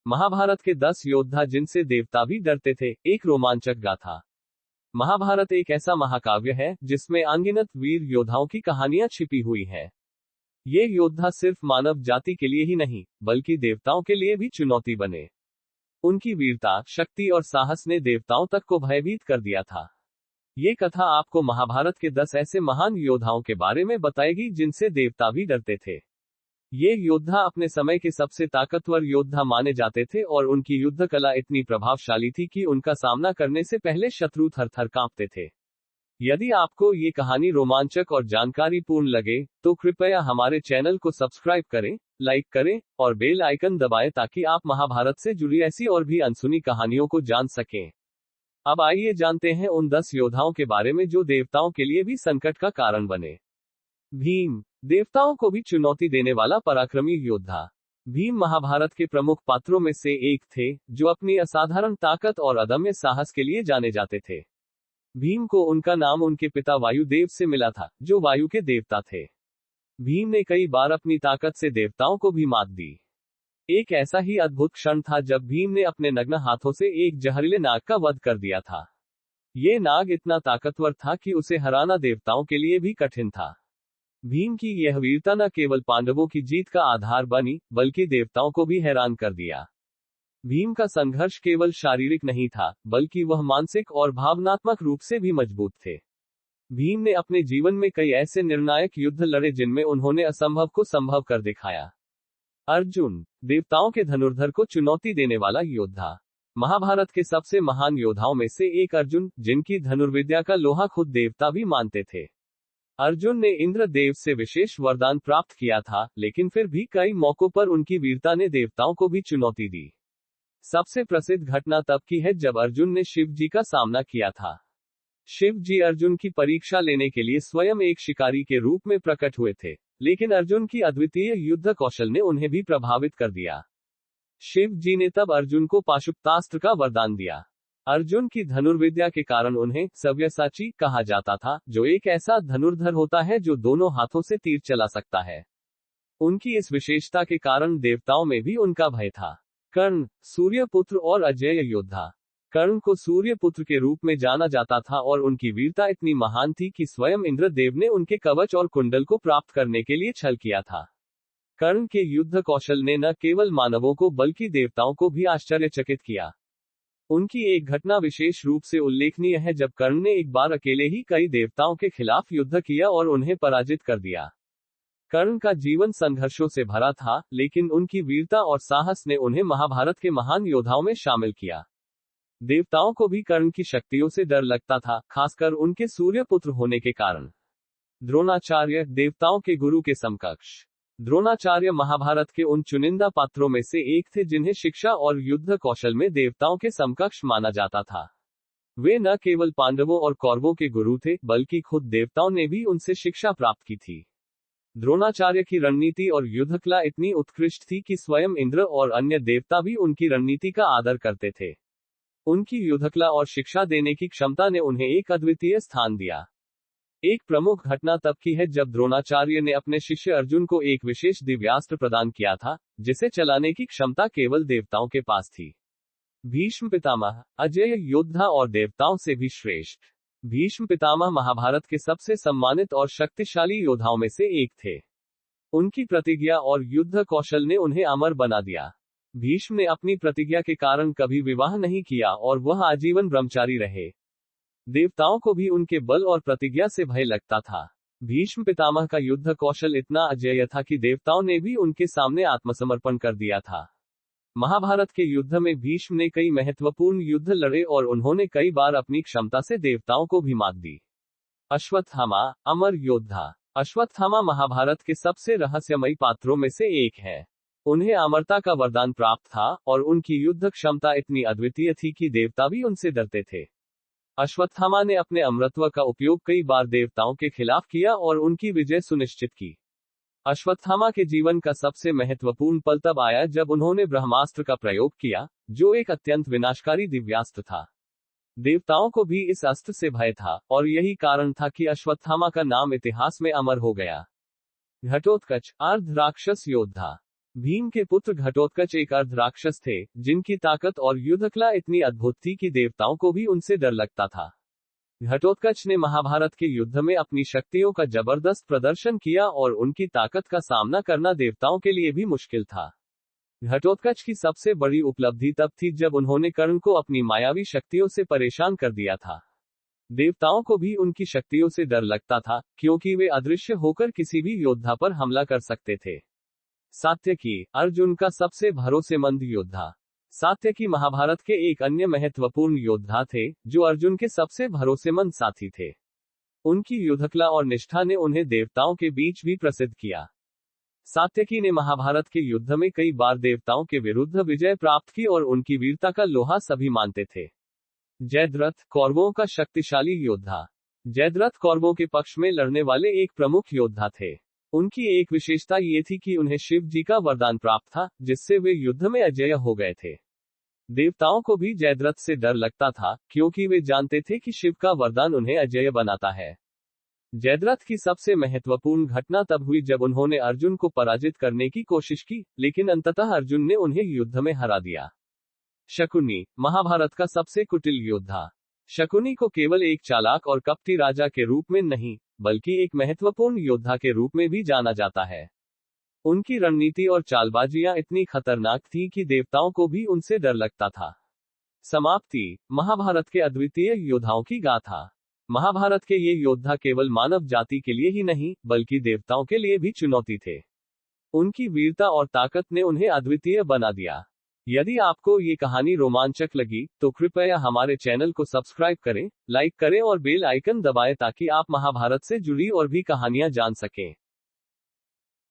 महाभारत के 10 योद्धा जिनसे देवता भी डरते थे, एक रोमांचक गाथा। महाभारत एक ऐसा महाकाव्य है जिसमें अनगिनत वीर योद्धाओं की कहानियां छिपी हुई हैं। ये योद्धा सिर्फ मानव जाति के लिए ही नहीं, बल्कि देवताओं के लिए भी चुनौती बने। उनकी वीरता, शक्ति और साहस ने देवताओं तक को भयभीत कर दिया था। ये कथा आपको महाभारत के 10 ऐसे महान योद्धाओं के बारे में बताएगी जिनसे देवता भी डरते थे। ये योद्धा अपने समय के सबसे ताकतवर योद्धा माने जाते थे और उनकी युद्ध कला इतनी प्रभावशाली थी कि उनका सामना करने से पहले शत्रु थर-थर कांपते थे। यदि आपको ये कहानी रोमांचक और जानकारीपूर्ण लगे, तो कृपया हमारे चैनल को सब्सक्राइब करें, लाइक करें और बेल आइकन दबाएं ताकि आप महाभारत से जुड़ी ऐसी और भी अनसुनी कहानियों को जान सकें। अब आइए जानते हैं उन 10 योद्धाओं के बारे में जो देवताओं के लिए भी संकट का कारण बने। भीम, देवताओं को भी चुनौती देने वाला पराक्रमी योद्धा। भीम महाभारत के प्रमुख पात्रों में से एक थे, जो अपनी असाधारण ताकत और अदम्य साहस के लिए जाने जाते थे। भीम को उनका नाम उनके पिता वायुदेव से मिला था, जो वायु के देवता थे। भीम ने कई बार अपनी ताकत से देवताओं को भी मात दी। एक ऐसा ही अद्भुत क्षण था जब भीम ने अपने नग्न हाथों से एक जहरीले नाग का वध कर दिया था। ये नाग इतना ताकतवर था कि उसे हराना देवताओं के लिए भी कठिन था। भीम की यह वीरता न केवल पांडवों की जीत का आधार बनी, बल्कि देवताओं को भी हैरान कर दिया। भीम का संघर्ष केवल शारीरिक नहीं था, बल्कि वह मानसिक और भावनात्मक रूप से भी मजबूत थे। भीम ने अपने जीवन में कई ऐसे निर्णायक युद्ध लड़े जिनमें उन्होंने असंभव को संभव कर दिखाया। अर्जुन, देवताओं के धनुर्धर को चुनौती देने वाला योद्धा। महाभारत के सबसे महान योद्धाओं में से एक अर्जुन, जिनकी धनुर्विद्या का लोहा खुद देवता भी मानते थे। अर्जुन ने इंद्रदेव से विशेष वरदान प्राप्त किया था, लेकिन फिर भी कई मौकों पर उनकी वीरता ने देवताओं को भी चुनौती दी। सबसे प्रसिद्ध घटना तब की है जब अर्जुन ने शिव जी का सामना किया था। शिव जी अर्जुन की परीक्षा लेने के लिए स्वयं एक शिकारी के रूप में प्रकट हुए थे, लेकिन अर्जुन की अद्वितीय युद्ध कौशल ने उन्हें भी प्रभावित कर दिया। शिव जी ने तब अर्जुन को पाशुपतास्त्र का वरदान दिया। अर्जुन की धनुर्विद्या के कारण उन्हें सव्यसाची कहा जाता था, जो एक ऐसा धनुर्धर होता है जो दोनों हाथों से तीर चला सकता है। उनकी इस विशेषता के कारण देवताओं में भी उनका भय था। कर्ण, सूर्यपुत्र और अजेय योद्धा। कर्ण को सूर्यपुत्र के रूप में जाना जाता था और उनकी वीरता इतनी महान थी कि स्वयं इंद्रदेव ने उनके कवच और कुंडल को प्राप्त करने के लिए छल किया था। कर्ण के युद्ध कौशल ने न केवल मानवों को बल्कि देवताओं को भी आश्चर्यचकित किया। उनकी एक घटना विशेष रूप से उल्लेखनीय है जब कर्ण ने एक बार अकेले ही कई देवताओं के खिलाफ युद्ध किया और उन्हें पराजित कर दिया। कर्ण का जीवन संघर्षों से भरा था, लेकिन उनकी वीरता और साहस ने उन्हें महाभारत के महान योद्धाओं में शामिल किया। देवताओं को भी कर्ण की शक्तियों से डर लगता था, खासकर उनके सूर्यपुत्र होने के कारण। द्रोणाचार्य, देवताओं के गुरु के समकक्ष। द्रोणाचार्य महाभारत के उन चुनिंदा पात्रों में से एक थे जिन्हें शिक्षा और युद्ध कौशल में देवताओं के समकक्ष माना जाता था। वे न केवल पांडवों और कौरवों के गुरु थे, बल्कि खुद देवताओं ने भी उनसे शिक्षा प्राप्त की थी। द्रोणाचार्य की रणनीति और युद्ध कला इतनी उत्कृष्ट थी कि स्वयं इंद्र और अन्य देवता भी उनकी रणनीति का आदर करते थे। उनकी युद्धकला और शिक्षा देने की क्षमता ने उन्हें एक अद्वितीय स्थान दिया। एक प्रमुख घटना तब की है जब द्रोणाचार्य ने अपने शिष्य अर्जुन को एक विशेष दिव्यास्त्र प्रदान किया था, जिसे चलाने की क्षमता केवल देवताओं के पास थी। भीष्म पितामह, अजेय योद्धा और देवताओं से भी श्रेष्ठ। भीष्म पितामह महाभारत के सबसे सम्मानित और शक्तिशाली योद्धाओं में से एक थे। उनकी प्रतिज्ञा और युद्ध कौशल ने उन्हें अमर बना दिया। भीष्म ने अपनी प्रतिज्ञा के कारण कभी विवाह नहीं किया और वह आजीवन ब्रह्मचारी रहे। देवताओं को भी उनके बल और प्रतिज्ञा से भय लगता था। भीष्म पितामह का युद्ध कौशल इतना अजेय था कि देवताओं ने भी उनके सामने आत्मसमर्पण कर दिया था। महाभारत के युद्ध में भीष्म ने कई महत्वपूर्ण युद्ध लड़े और उन्होंने कई बार अपनी क्षमता से देवताओं को भी मात दी। अश्वत्थामा, अमर योद्धा। अश्वत्थामा महाभारत के सबसे रहस्यमयी पात्रों में से एक है। उन्हें अमरता का वरदान प्राप्त था और उनकी युद्ध क्षमता इतनी अद्वितीय थी कि देवता भी उनसे डरते थे। अश्वत्थामा ने अपने अमरत्व का उपयोग कई बार देवताओं के खिलाफ किया और उनकी विजय सुनिश्चित की। अश्वत्थामा के जीवन का सबसे महत्वपूर्ण पल तब आया जब उन्होंने ब्रह्मास्त्र का प्रयोग किया, जो एक अत्यंत विनाशकारी दिव्यास्त्र था। देवताओं को भी इस अस्त्र से भय था और यही कारण था कि अश्वत्थामा का नाम इतिहास में अमर हो गया। घटोत्कच, अर्ध राक्षस योद्धा। भीम के पुत्र घटोत्कच एक अर्ध राक्षस थे, जिनकी ताकत और युद्धकला इतनी अद्भुत थी कि देवताओं को भी उनसे डर लगता था। घटोत्कच ने महाभारत के युद्ध में अपनी शक्तियों का जबरदस्त प्रदर्शन किया और उनकी ताकत का सामना करना देवताओं के लिए भी मुश्किल था। घटोत्कच की सबसे बड़ी उपलब्धि तब थी जब उन्होंने कर्ण को अपनी मायावी शक्तियों से परेशान कर दिया था। देवताओं को भी उनकी शक्तियों से डर लगता था, क्योंकि वे अदृश्य होकर किसी भी योद्धा पर हमला कर सकते थे। सात्यकी, अर्जुन का सबसे भरोसेमंद योद्धा। सात्यकी महाभारत के एक अन्य महत्वपूर्ण योद्धा थे, जो अर्जुन के सबसे भरोसेमंद साथी थे। उनकी युद्धकला और निष्ठा ने उन्हें देवताओं के बीच भी प्रसिद्ध किया। सात्यकी ने महाभारत के युद्ध में कई बार देवताओं के विरुद्ध विजय प्राप्त की और उनकी वीरता का लोहा सभी मानते थे। जयद्रथ, कौरवों का शक्तिशाली योद्धा। जयद्रथ कौरवों के पक्ष में लड़ने वाले एक प्रमुख योद्धा थे। उनकी एक विशेषता ये थी कि उन्हें शिव जी का वरदान प्राप्त था, जिससे वे युद्ध में अजेय हो गए थे। देवताओं को भी जयद्रथ से डर लगता था, क्योंकि वे जानते थे कि शिव का वरदान उन्हें अजेय बनाता है। जयद्रथ की सबसे महत्वपूर्ण घटना तब हुई जब उन्होंने अर्जुन को पराजित करने की कोशिश की, लेकिन अंततः अर्जुन ने उन्हें युद्ध में हरा दिया। शकुनी, महाभारत का सबसे कुटिल योद्धा। शकुनी को केवल एक चालाक और कपटी राजा के रूप में नहीं, बल्कि एक महत्वपूर्ण योद्धा के रूप में भी जाना जाता है। उनकी रणनीति और चालबाजियां इतनी खतरनाक थीं कि देवताओं को भी उनसे डर लगता था। समाप्ति, महाभारत के अद्वितीय योद्धाओं की गाथा। महाभारत के ये योद्धा केवल मानव जाति के लिए ही नहीं, बल्कि देवताओं के लिए भी चुनौती थे। उनकी वीरता और ताकत ने उन्हें अद्वितीय बना दिया। यदि आपको ये कहानी रोमांचक लगी, तो कृपया हमारे चैनल को सब्सक्राइब करें, लाइक करें और बेल आइकन दबाएं ताकि आप महाभारत से जुड़ी और भी कहानियां जान सकें।